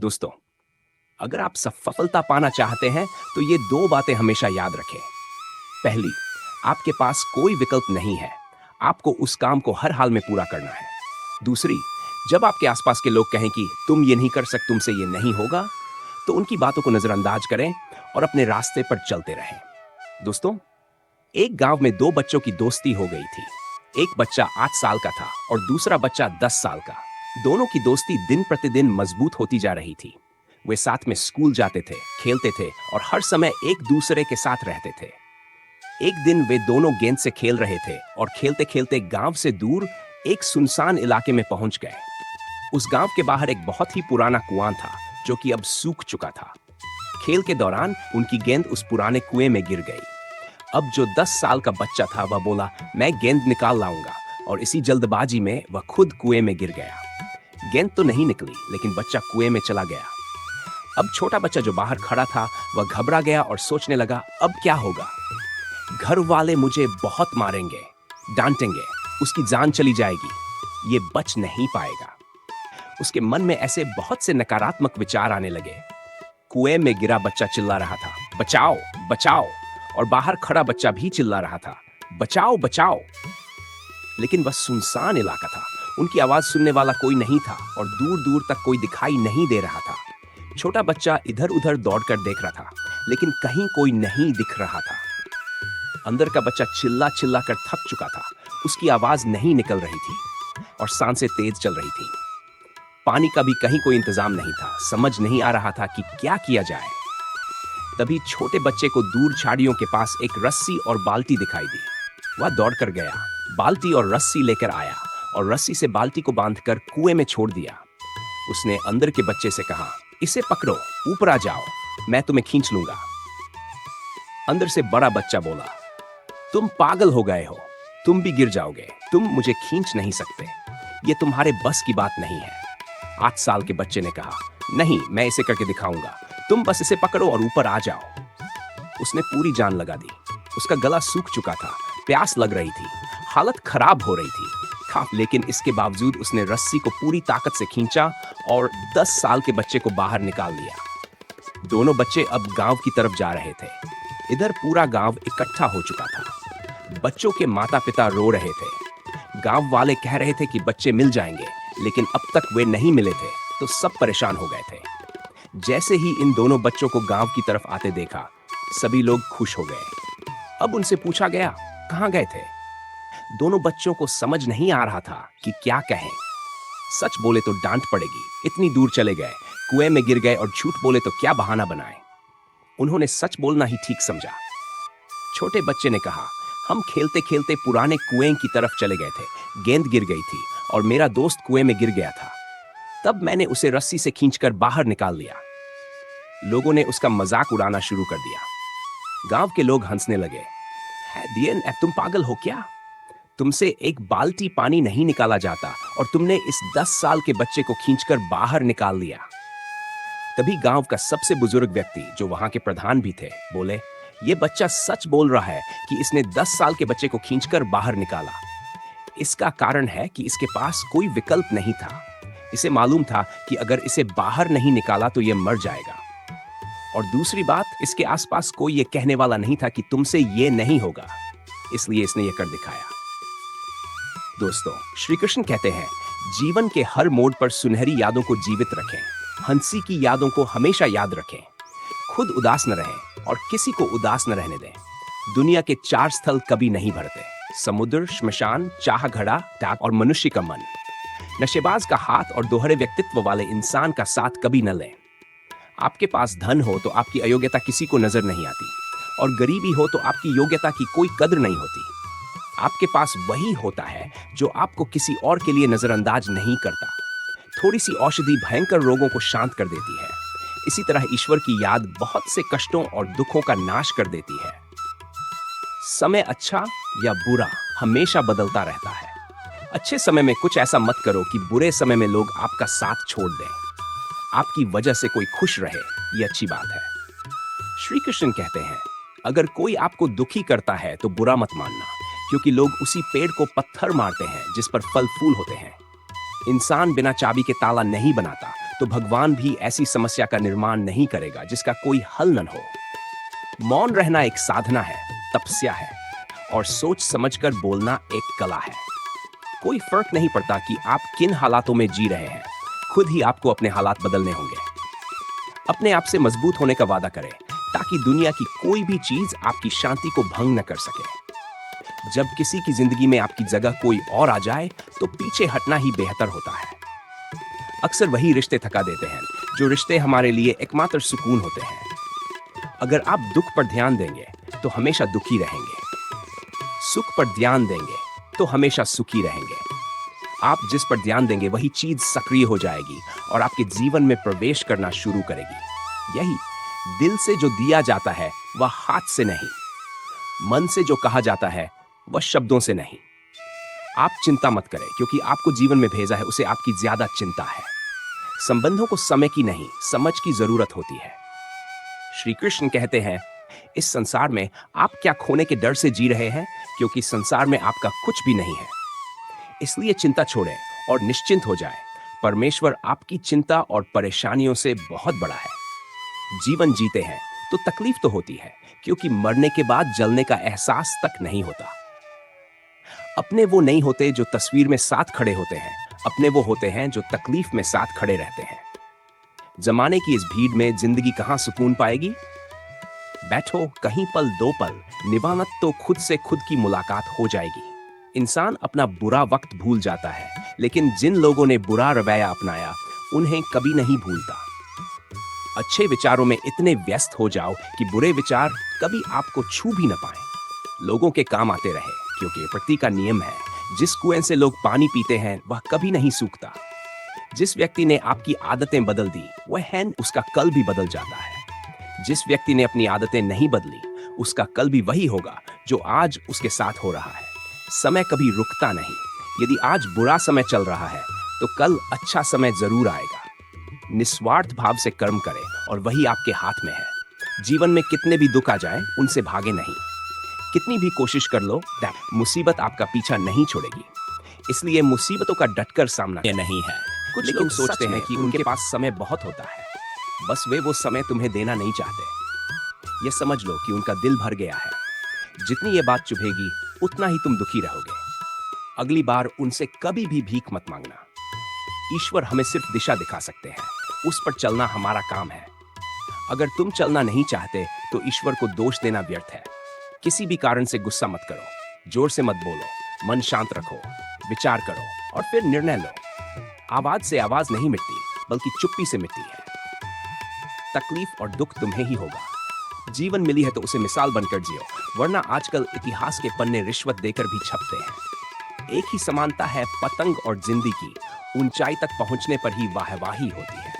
दोस्तों, अगर आप सफलता पाना चाहते हैं तो ये दो बातें हमेशा याद रखें। पहली, आपके पास कोई विकल्प नहीं है। आपको उस काम को हर हाल में पूरा करना है। दूसरी, जब आपके आसपास के लोग कहें कि तुम ये नहीं कर सकते, तुमसे ये नहीं होगा, तो उनकी बातों को नजरअंदाज करें और अपने रास्ते पर चलते रहें। दोस्तों, एक गांव में दो बच्चों की दोस्ती हो गई थी। एक बच्चा 8 साल का था और दूसरा बच्चा 10 साल का। दोनों की दोस्ती दिन प्रतिदिन मजबूत होती जा रही थी। वे साथ में स्कूल जाते थे, खेलते थे और हर समय एक दूसरे के साथ रहते थे। एक दिन वे दोनों गेंद से खेल रहे थे और खेलते खेलते गांव से दूर एक सुनसान इलाके में पहुंच गए। उस गांव के बाहर एक बहुत ही पुराना कुआं था जो कि अब सूख चुका था। खेल के दौरान उनकी गेंद उस पुराने कुएं में गिर गई। अब जो 10 साल का बच्चा था वह बोला, मैं गेंद निकाल लाऊंगा, और इसी जल्दबाजी में वह खुद कुएं में गिर गया। गेंद तो नहीं निकली, लेकिन बच्चा कुएं में चला गया। अब छोटा बच्चा जो बाहर खड़ा था वह घबरा गया और सोचने लगा, अब क्या होगा? घर वाले मुझे बहुत मारेंगे, डांटेंगे, उसकी जान चली जाएगी, ये बच नहीं पाएगा। उसके मन में ऐसे बहुत से नकारात्मक विचार आने लगे। कुएं में गिरा बच्चा चिल्ला रहा था, बचाओ बचाओ, और बाहर खड़ा बच्चा भी चिल्ला रहा था, बचाओ बचाओ। लेकिन वह सुनसान इलाका था, उनकी आवाज सुनने वाला कोई नहीं था और दूर दूर तक कोई दिखाई नहीं दे रहा था। छोटा बच्चा इधर उधर दौड़कर देख रहा था, लेकिन कहीं कोई नहीं दिख रहा था। अंदर का बच्चा चिल्ला चिल्ला कर थक चुका था, उसकी आवाज नहीं निकल रही थी और सांसें तेज चल रही थी। पानी का भी कहीं कोई इंतजाम नहीं था, समझ नहीं आ रहा था कि क्या किया जाए। तभी छोटे बच्चे को दूर झाड़ियों के पास एक रस्सी और बाल्टी दिखाई दी। वह दौड़कर गया, बाल्टी और रस्सी लेकर आया और रस्सी से बाल्टी को बांधकर कुएं में छोड़ दिया। उसने अंदर के बच्चे से कहा, इसे पकड़ो, ऊपर आ जाओ, मैं तुम्हें खींच लूंगा। अंदर से बड़ा बच्चा बोला, तुम पागल हो गए हो, तुम भी गिर जाओगे, तुम मुझे खींच नहीं सकते, ये तुम्हारे बस की बात नहीं है। 8 साल के बच्चे ने कहा, नहीं, मैं इसे करके दिखाऊंगा, तुम बस इसे पकड़ो और ऊपर आ जाओ। उसने पूरी जान लगा दी। उसका गला सूख चुका था, प्यास लग रही थी, हालत खराब हो रही थी, लेकिन इसके बावजूद उसने रस्सी को पूरी ताकत से खींचा और 10 साल के बच्चे को बाहर निकाल लिया। दोनों बच्चे अब गांव की तरफ जा रहे थे। इधर पूरा गांव इकट्ठा हो चुका था। बच्चों के माता पिता रो रहे थे। गांव वाले कह रहे थे कि बच्चे मिल जाएंगे, लेकिन अब तक वे नहीं मिले थे, तो सब परेशान हो गए थे। जैसे ही इन दोनों बच्चों को गांव की तरफ आते देखा, सभी लोग खुश हो गए। अब उनसे पूछा गया, कहां गए थे? दोनों बच्चों को समझ नहीं आ रहा था कि क्या कहें। सच बोले तो डांट पड़ेगी, इतनी दूर चले गए, कुएं में गिर गए, और झूठ बोले तो क्या बहाना बनाए। उन्होंने सच बोलना ही ठीक समझा। छोटे बच्चे ने कहा, हम खेलते खेलते पुराने कुएं की तरफ चले गए थे, गेंद गिर गई थी और मेरा दोस्त कुएं में गिर गया था। तब मैंने उसे रस्सी से खींचकर बाहर निकाल लिया। लोगों ने उसका मजाक उड़ाना शुरू कर दिया। गांव के लोग हंसने लगे। दियन, तुम पागल हो क्या? तुमसे एक बाल्टी पानी नहीं निकाला जाता और तुमने इस 10 साल के बच्चे को खींचकर बाहर निकाल लिया। तभी गांव का सबसे बुजुर्ग व्यक्ति, जो वहां के प्रधान भी थे, बोले, ये बच्चा सच बोल रहा है कि इसने 10 साल के बच्चे को खींचकर बाहर निकाला। इसका कारण है कि इसके पास कोई विकल्प नहीं था। इसे मालूम था कि अगर इसे बाहर नहीं निकाला तो यह मर जाएगा। और दूसरी बात, इसके आसपास कोई यह कहने वाला नहीं था कि तुमसे यह नहीं होगा, इसलिए इसने यह कर दिखाया। दोस्तों, श्री कृष्ण कहते हैं, जीवन के हर मोड़ पर सुनहरी यादों को जीवित रखें। हंसी की यादों को हमेशा याद रखें। खुद उदास न रहें और किसी को उदास न रहने दें। दुनिया के 4 स्थल कभी नहीं भरते: समुद्र, श्मशान, चाह घड़ा, टाप और मनुष्य का मन। नशेबाज का हाथ और दोहरे व्यक्तित्व वाले इंसान का साथ कभी न लें। आपके पास धन हो तो आपकी अयोग्यता किसी को नजर नहीं आती, और गरीबी हो तो आपकी योग्यता की कोई कद्र नहीं होती। आपके पास वही होता है जो आपको किसी और के लिए नजरअंदाज नहीं करता। थोड़ी सी औषधि भयंकर रोगों को शांत कर देती है। इसी तरह ईश्वर की याद बहुत से कष्टों और दुखों का नाश कर देती है। समय अच्छा या बुरा हमेशा बदलता रहता है। अच्छे समय में कुछ ऐसा मत करो कि बुरे समय में लोग आपका साथ छोड़ दें। आपकी वजह से कोई खुश रहे, ये अच्छी बात है। श्री कृष्ण कहते हैं, अगर कोई आपको दुखी करता है तो बुरा मत मानना, क्योंकि लोग उसी पेड़ को पत्थर मारते हैं जिस पर फल फूल होते हैं। इंसान बिना चाबी के ताला नहीं बनाता, तो भगवान भी ऐसी समस्या का निर्माण नहीं करेगा जिसका कोई हल न हो। मौन रहना एक साधना है, तपस्या है, और सोच समझकर बोलना एक कला है। कोई फर्क नहीं पड़ता कि आप किन हालातों में जी रहे हैं, खुद ही आपको अपने हालात बदलने होंगे। अपने आप से मजबूत होने का वादा करें ताकि दुनिया की कोई भी चीज आपकी शांति को भंग न कर सके। जब किसी की जिंदगी में आपकी जगह कोई और आ जाए तो पीछे हटना ही बेहतर होता है। अक्सर वही रिश्ते थका देते हैं जो रिश्ते हमारे लिए एकमात्र सुकून होते हैं। अगर आप दुख पर ध्यान देंगे तो हमेशा दुखी रहेंगे, सुख पर ध्यान देंगे तो हमेशा सुखी रहेंगे। आप जिस पर ध्यान देंगे वही चीज सक्रिय हो जाएगी और आपके जीवन में प्रवेश करना शुरू करेगी। यही दिल से जो दिया जाता है वह हाथ से नहीं, मन से जो कहा जाता है वह शब्दों से नहीं। आप चिंता मत करें, क्योंकि आपको जीवन में भेजा है उसे आपकी ज्यादा चिंता है। संबंधों को समय की नहीं, समझ की जरूरत होती है। श्री कृष्ण कहते हैं, इस संसार में आप क्या खोने के डर से जी रहे हैं, क्योंकि संसार में आपका कुछ भी नहीं है। इसलिए चिंता छोड़ें और निश्चिंत हो जाएं। परमेश्वर आपकी चिंता और परेशानियों से बहुत बड़ा है। जीवन जीते हैं तो तकलीफ तो होती है, क्योंकि मरने के बाद जलने का एहसास तक नहीं होता। अपने वो नहीं होते जो तस्वीर में साथ खड़े होते हैं, अपने वो होते हैं जो तकलीफ में साथ खड़े रहते हैं। जमाने की इस भीड़ में जिंदगी कहां सुकून पाएगी। बैठो कहीं पल दो पल, निभानत तो खुद से खुद की मुलाकात हो जाएगी। इंसान अपना बुरा वक्त भूल जाता है, लेकिन जिन लोगों ने बुरा रवैया अपनाया उन्हें कभी नहीं भूलता। अच्छे विचारों में इतने व्यस्त हो जाओ कि बुरे विचार कभी आपको छू भी न पाए। लोगों के काम आते रहे, क्योंकि प्रकृति का नियम है, जिस कुएं से लोग पानी पीते हैं वह कभी नहीं सूखता। जिस व्यक्ति ने आपकी आदतें बदल दी वह है उसका कल भी बदल जाता है। जिस व्यक्ति ने अपनी आदतें नहीं बदली उसका कल भी वही होगा जो आज उसके साथ हो रहा है। समय कभी रुकता नहीं। यदि आज बुरा समय चल रहा है तो कल अच्छा समय जरूर आएगा। निस्वार्थ भाव से कर्म करें और वही आपके हाथ में है। जीवन में कितने भी दुख आ जाएं, उनसे भागे नहीं। कितनी भी कोशिश कर लो, मुसीबत आपका पीछा नहीं छोड़ेगी। इसलिए मुसीबतों का डटकर सामना नहीं है। कुछ लोग सोचते हैं कि उनके पास समय बहुत होता है, बस वे वो समय तुम्हें देना नहीं चाहते। ये समझ लो कि उनका दिल भर गया है। जितनी ये बात चुभेगी उतना ही तुम दुखी रहोगे। अगली बार उनसे कभी भी भीख मत मांगना। ईश्वर हमें सिर्फ दिशा दिखा सकते हैं, उस पर चलना हमारा काम है। अगर तुम चलना नहीं चाहते तो ईश्वर को दोष देना व्यर्थ है। किसी भी कारण से गुस्सा मत करो, जोर से मत बोलो, मन शांत रखो, विचार करो और फिर निर्णय लो। आवाज से आवाज नहीं मिटती, बल्कि चुप्पी से मिटती है। तकलीफ और दुख तुम्हें ही होगा। जीवन मिली है तो उसे मिसाल बनकर जियो, वरना आजकल इतिहास के पन्ने रिश्वत देकर भी छपते हैं। एक ही समानता है पतंग और जिंदगी की, ऊंचाई तक पहुंचने पर ही वाहवाही होती है।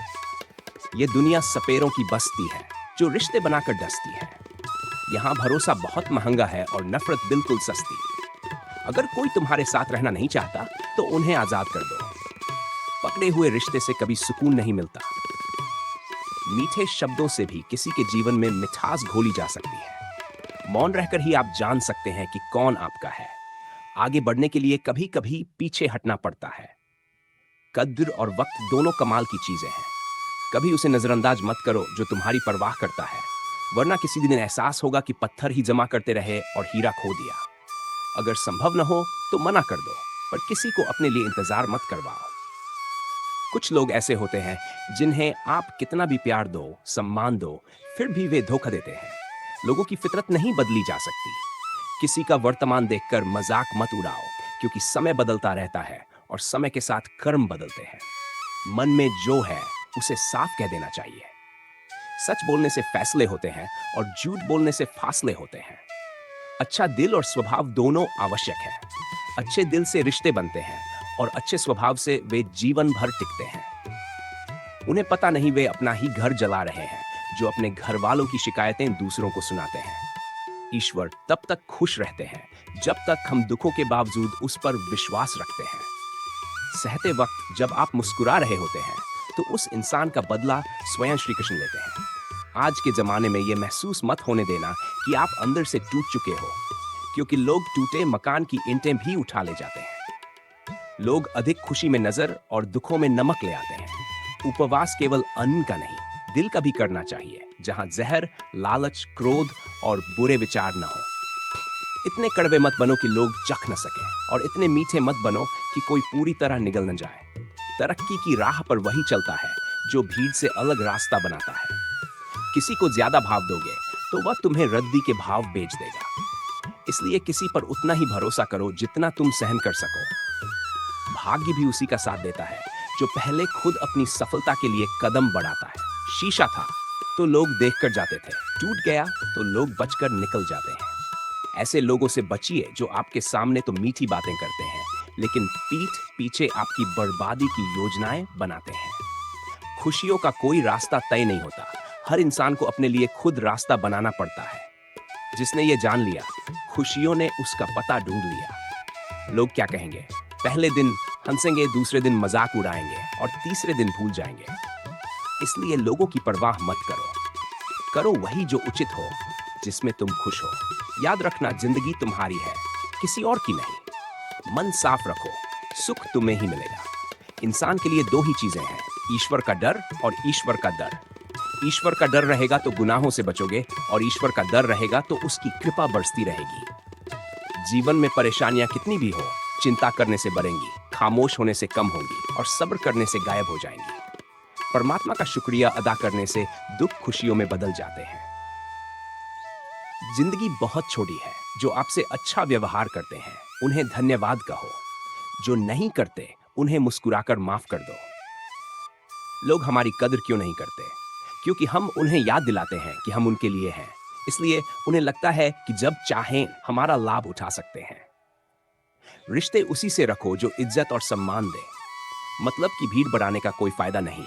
ये दुनिया सपेरों की बस्ती है जो रिश्ते बनाकर डसती है। यहाँ भरोसा बहुत महंगा है और नफरत बिल्कुल सस्ती। अगर कोई तुम्हारे साथ रहना नहीं चाहता तो उन्हें आजाद कर दो। पकड़े हुए रिश्ते से कभी सुकून नहीं मिलता। मीठे शब्दों से भी किसी के जीवन में मिठास घोली जा सकती है। मौन रहकर ही आप जान सकते हैं कि कौन आपका है। आगे बढ़ने के लिए कभी कभी पीछे हटना पड़ता है। कद्र और वक्त दोनों कमाल की चीजें हैं। कभी उसे नजरअंदाज मत करो जो तुम्हारी परवाह करता है, वरना किसी दिन एहसास होगा कि पत्थर ही जमा करते रहे और हीरा खो दिया। अगर संभव न हो तो मना कर दो, पर किसी को अपने लिए इंतजार मत करवाओ। कुछ लोग ऐसे होते हैं जिन्हें आप कितना भी प्यार दो, सम्मान दो, फिर भी वे धोखा देते हैं। लोगों की फितरत नहीं बदली जा सकती। किसी का वर्तमान देखकर मजाक मत उड़ाओ, क्योंकि समय बदलता रहता है और समय के साथ कर्म बदलते हैं। मन में जो है उसे साफ कह देना चाहिए। सच बोलने से फैसले होते हैं और झूठ बोलने से फासले होते हैं। अच्छा दिल और स्वभाव दोनों आवश्यक है। अच्छे दिल से रिश्ते बनते हैं और अच्छे स्वभाव से वे जीवन भर टिकते हैं। उन्हें पता नहीं वे अपना ही घर जला रहे हैं जो अपने घर वालों की शिकायतें दूसरों को सुनाते हैं। ईश्वर तब तक खुश रहते हैं जब तक हम दुखों के बावजूद उस पर विश्वास रखते हैं। सहते वक्त जब आप मुस्कुरा रहे होते हैं तो उस इंसान का बदला स्वयं श्री कृष्ण लेते हैं। आज के जमाने में यह महसूस मत होने देना कि आप अंदर से टूट चुके हो, क्योंकि लोग टूटे मकान की ईंटें भी उठा ले जाते हैं। लोग अधिक खुशी में नजर और दुखों में नमक ले आते हैं। उपवास केवल अन्न का नहीं, दिल का भी करना चाहिए, जहां जहर, लालच, क्रोध और बुरे विचार न हो। इतने कड़वे मत बनो कि लोग चख न सके, और इतने मीठे मत बनो कि कोई पूरी तरह निगल न जाए। तरक्की की राह पर वही चलता है जो भीड़ से अलग रास्ता बनाता है। किसी को ज्यादा भाव दोगे तो वह तुम्हें रद्दी के भाव बेच देगा। इसलिए किसी पर उतना ही भरोसा करो जितना तुम सहन कर सको। भाग्य भी उसी का साथ देता है जो पहले खुद अपनी सफलता के लिए कदम बढ़ाता है। शीशा था तो लोग देखकर जाते थे, टूट गया तो लोग बचकर निकल जाते हैं। ऐसे लोगों से बचिए जो आपके सामने तो मीठी बातें करते हैं, लेकिन पीठ पीछे आपकी बर्बादी की योजनाएं बनाते हैं। खुशियों का कोई रास्ता तय नहीं होता, हर इंसान को अपने लिए खुद रास्ता बनाना पड़ता है। जिसने ये जान लिया, खुशियों ने उसका पता ढूंढ लिया। लोग क्या कहेंगे? पहले दिन हंसेंगे, दूसरे दिन मजाक उड़ाएंगे और तीसरे दिन भूल जाएंगे। इसलिए लोगों की परवाह मत करो, करो वही जो उचित हो, जिसमें तुम खुश हो। याद रखना, जिंदगी तुम्हारी है, किसी और की नहीं। मन साफ रखो, सुख तुम्हें ही मिलेगा। इंसान के लिए दो ही चीजें हैं, ईश्वर का डर और ईश्वर का दर। ईश्वर का डर रहेगा तो गुनाहों से बचोगे, और ईश्वर का डर रहेगा तो उसकी कृपा बरसती रहेगी। जीवन में परेशानियां कितनी भी हो, चिंता करने से बढ़ेंगी, खामोश होने से कम होंगी और सब्र करने से गायब हो जाएंगी। परमात्मा का शुक्रिया अदा करने से दुख खुशियों में बदल जाते हैं। जिंदगी बहुत छोटी है, जो आपसे अच्छा व्यवहार करते हैं उन्हें धन्यवाद कहो, जो नहीं करते उन्हें मुस्कुराकर माफ कर दो। लोग हमारी कदर क्यों नहीं करते? क्योंकि हम उन्हें याद दिलाते हैं कि हम उनके लिए हैं। इसलिए उन्हें लगता है कि जब चाहें हमारा लाभ उठा सकते हैं। रिश्ते उसी से रखो जो इज्जत और सम्मान दे। मतलब की भीड़ बढ़ाने का कोई फायदा नहीं।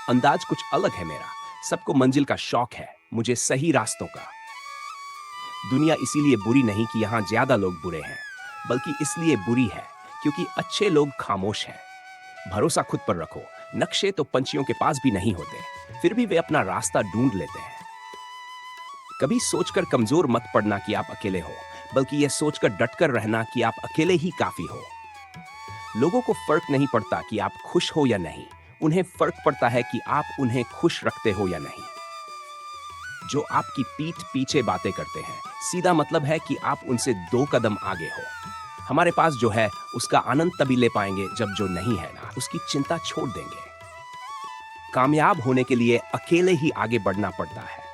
अंदाज कुछ अलग है मेरा, सबको मंजिल का शौक है, मुझे सही रास्तों का। दुनिया इसीलिए बुरी नहीं कि यहां ज्यादा लोग बुरे हैं, बल्कि इसलिए बुरी है क्योंकि अच्छे लोग खामोश हैं। भरोसा खुद पर रखो, नक्शे तो पंछियों के पास भी नहीं होते, फिर भी वे अपना रास्ता ढूंढ लेते हैं। कभी सोचकर कमजोर मत पड़ना कि आप अकेले हो, बल्कि यह सोचकर डटकर रहना कि आप अकेले ही काफी हो। लोगों को फर्क नहीं पड़ता कि आप खुश हो या नहीं, उन्हें फर्क पड़ता है कि आप उन्हें खुश रखते हो या नहीं। जो आपकी पीठ पीछे बातें करते हैं, सीधा मतलब है कि आप उनसे 2 कदम आगे हो। हमारे पास जो है उसका आनंद तभी ले पाएंगे जब जो नहीं है ना, उसकी चिंता छोड़ देंगे। कामयाब होने के लिए अकेले ही आगे बढ़ना पड़ता है।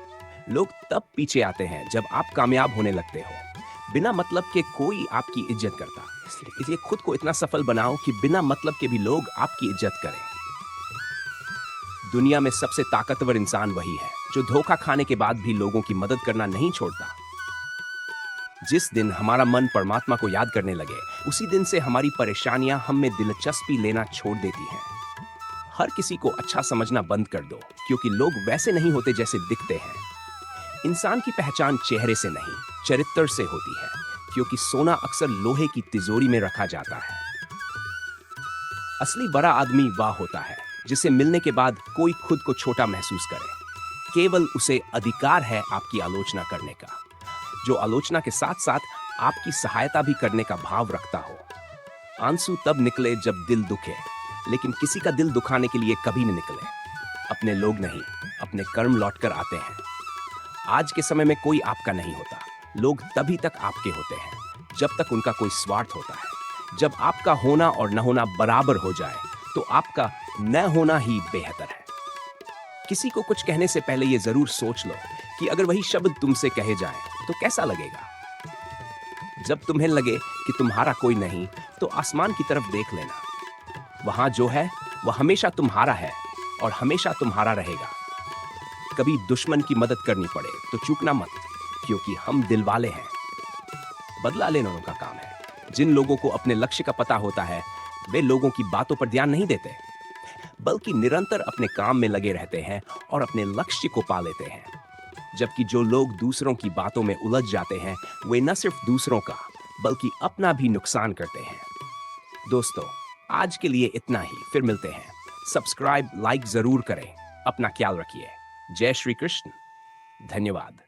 लोग तब पीछे आते हैं जब आप कामयाब होने लगते हो। बिना मतलब के कोई आपकी इज्जत करता, इसलिए खुद को इतना सफल बनाओ कि बिना मतलब के भी लोग आपकी इज्जत करें। दुनिया में सबसे ताकतवर इंसान वही है जो धोखा खाने के बाद भी लोगों की मदद करना नहीं छोड़ता। जिस दिन हमारा मन परमात्मा को याद करने लगे, उसी दिन से हमारी परेशानियां हम में दिलचस्पी लेना छोड़ देती हैं। हर किसी को अच्छा समझना बंद कर दो, क्योंकि लोग वैसे नहीं होते जैसे दिखते हैं। इंसान की पहचान चेहरे से नहीं, चरित्र से होती है, क्योंकि सोना अक्सर लोहे की तिजोरी में रखा जाता है। असली बड़ा आदमी वह होता है जिसे मिलने के बाद कोई खुद को छोटा महसूस करे। केवल उसे अधिकार है आपकी आलोचना करने का, जो आलोचना के साथ साथ आपकी सहायता भी करने का भाव रखता हो। आंसू तब निकले जब दिल दुखे, लेकिन किसी का दिल दुखाने के लिए कभी न निकले। अपने लोग नहीं, अपने कर्म लौटकर आते हैं। आज के समय में कोई आपका नहीं होता, लोग तभी तक आपके होते हैं जब तक उनका कोई स्वार्थ होता है। जब आपका होना और न होना बराबर हो जाए तो आपका न होना ही बेहतर है। किसी को कुछ कहने से पहले ये जरूर सोच लो कि अगर वही शब्द तुमसे कहे जाए तो कैसा लगेगा। जब तुम्हें लगे कि तुम्हारा कोई नहीं, तो आसमान की तरफ देख लेना। वहां जो है वह हमेशा तुम्हारा है और हमेशा तुम्हारा रहेगा। कभी दुश्मन की मदद करनी पड़े तो चूकना मत, क्योंकि हम दिल वाले हैं। बदला लेना उनका काम है। जिन लोगों को अपने लक्ष्य का पता होता है, वे लोगों की बातों पर ध्यान नहीं देते, बल्कि निरंतर अपने काम में लगे रहते हैं और अपने लक्ष्य को पा लेते हैं। जबकि जो लोग दूसरों की बातों में उलझ जाते हैं, वे न सिर्फ दूसरों का बल्कि अपना भी नुकसान करते हैं। दोस्तों, आज के लिए इतना ही, फिर मिलते हैं। सब्सक्राइब, लाइक जरूर करें। अपना ख्याल रखिए। जय श्री कृष्ण। धन्यवाद।